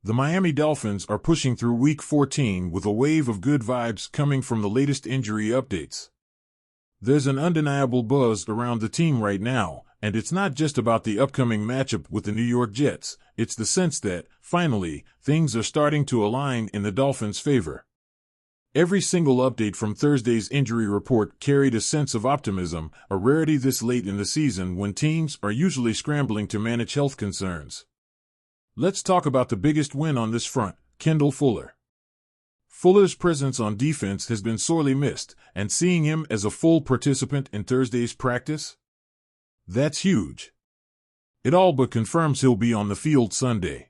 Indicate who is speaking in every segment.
Speaker 1: The Miami Dolphins are pushing through Week 14 with a wave of good vibes coming from the latest injury updates. There's an undeniable buzz around the team right now, and it's not just about the upcoming matchup with the New York Jets. It's the sense that, finally, things are starting to align in the Dolphins' favor. Every single update from Thursday's injury report carried a sense of optimism, a rarity this late in the season when teams are usually scrambling to manage health concerns. Let's talk about the biggest win on this front, Kendall Fuller. Fuller's presence on defense has been sorely missed, and seeing him as a full participant in Thursday's practice? That's huge. It all but confirms he'll be on the field Sunday.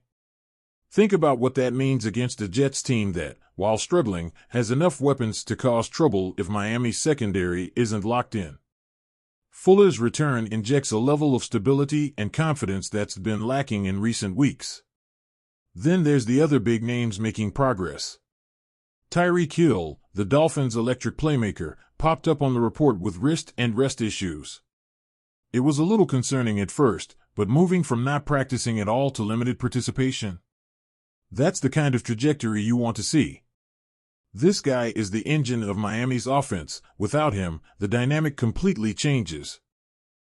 Speaker 1: Think about what that means against a Jets team that, while struggling, has enough weapons to cause trouble if Miami's secondary isn't locked in. Fuller's return injects a level of stability and confidence that's been lacking in recent weeks. Then there's the other big names making progress. Tyreek Hill, the Dolphins' electric playmaker, popped up on the report with wrist and rest issues. It was a little concerning at first, but moving from not practicing at all to limited participation, that's the kind of trajectory you want to see. This guy is the engine of Miami's offense. Without him, the dynamic completely changes.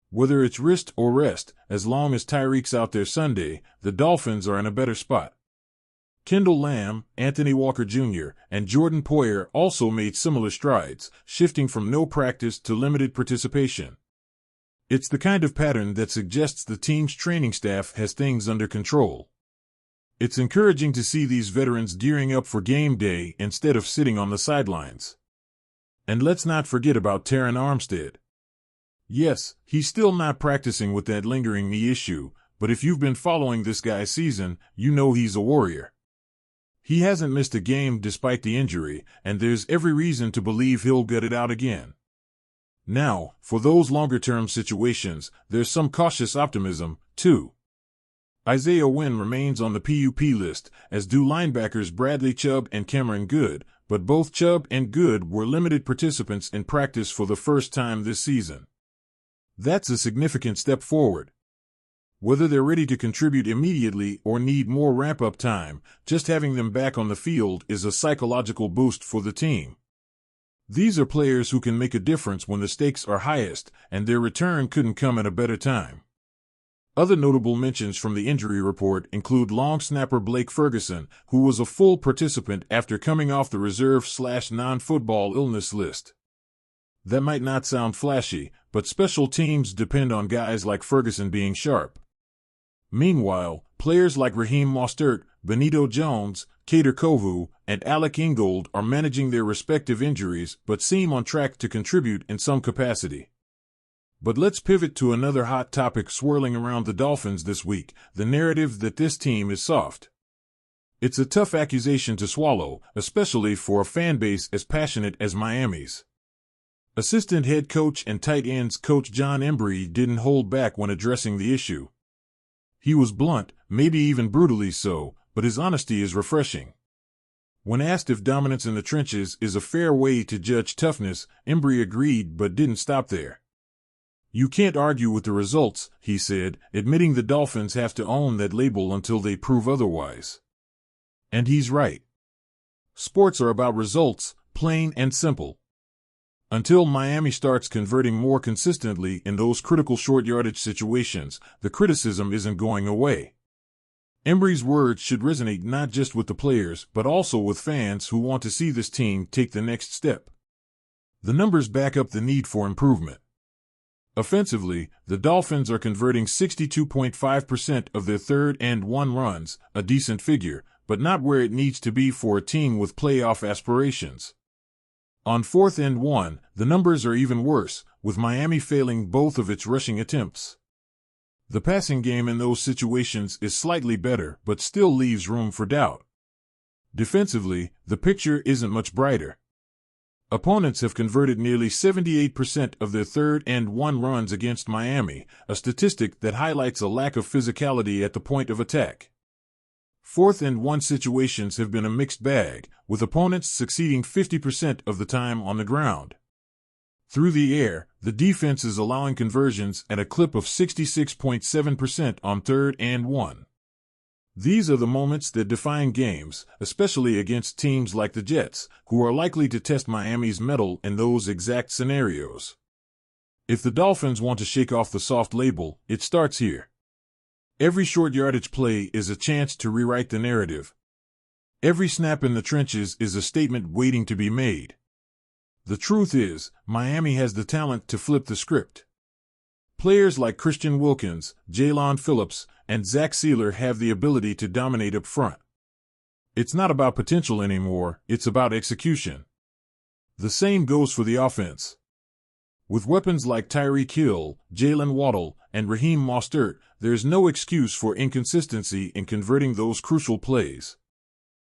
Speaker 1: Whether it's wrist or rest, as long as Tyreek's out there Sunday, the Dolphins are in a better spot. Kendall Lamb, Anthony Walker Jr., and Jordan Poyer also made similar strides, shifting from no practice to limited participation. It's the kind of pattern that suggests the team's training staff has things under control. It's encouraging to see these veterans gearing up for game day instead of sitting on the sidelines. And let's not forget about Terron Armstead. Yes, he's still not practicing with that lingering knee issue, but if you've been following this guy's season, you know he's a warrior. He hasn't missed a game despite the injury, and there's every reason to believe he'll get it out again. Now, for those longer-term situations, there's some cautious optimism, too. Isaiah Wynn remains on the PUP list, as do linebackers Bradley Chubb and Cameron Goode, but both Chubb and Goode were limited participants in practice for the first time this season. That's a significant step forward. Whether they're ready to contribute immediately or need more ramp-up time, just having them back on the field is a psychological boost for the team. These are players who can make a difference when the stakes are highest, and their return couldn't come at a better time. Other notable mentions from the injury report include long snapper Blake Ferguson, who was a full participant after coming off the reserve/non-football illness list. That might not sound flashy, but special teams depend on guys like Ferguson being sharp. Meanwhile, players like Raheem Mostert, Benito Jones, Kader Kovu, and Alec Ingold are managing their respective injuries but seem on track to contribute in some capacity. But let's pivot to another hot topic swirling around the Dolphins this week, the narrative that this team is soft. It's a tough accusation to swallow, especially for a fan base as passionate as Miami's. Assistant head coach and tight ends coach John Embry didn't hold back when addressing the issue. He was blunt, maybe even brutally so, but his honesty is refreshing. When asked if dominance in the trenches is a fair way to judge toughness, Embry agreed but didn't stop there. You can't argue with the results, he said, admitting the Dolphins have to own that label until they prove otherwise. And he's right. Sports are about results, plain and simple. Until Miami starts converting more consistently in those critical short yardage situations, the criticism isn't going away. Embry's words should resonate not just with the players but also with fans who want to see this team take the next step. The numbers back up the need for improvement. Offensively, the Dolphins are converting 62.5% of their 3rd and 1 runs, a decent figure, but not where it needs to be for a team with playoff aspirations. On 4th and 1, the numbers are even worse, with Miami failing both of its rushing attempts. The passing game in those situations is slightly better but still leaves room for doubt. Defensively, the picture isn't much brighter. Opponents have converted nearly 78% of their 3rd and 1 runs against Miami, a statistic that highlights a lack of physicality at the point of attack. 4th and 1 situations have been a mixed bag, with opponents succeeding 50% of the time on the ground. Through the air, the defense is allowing conversions at a clip of 66.7% on 3rd and 1. These are the moments that define games, especially against teams like the Jets, who are likely to test Miami's mettle in those exact scenarios. If the Dolphins want to shake off the soft label, it starts here. Every short yardage play is a chance to rewrite the narrative. Every snap in the trenches is a statement waiting to be made. The truth is, Miami has the talent to flip the script. Players like Christian Wilkins, Jaylon Phillips, and Zach Sealer have the ability to dominate up front. It's not about potential anymore, it's about execution. The same goes for the offense. With weapons like Tyreek Hill, Jalen Waddle, and Raheem Mostert, there's no excuse for inconsistency in converting those crucial plays.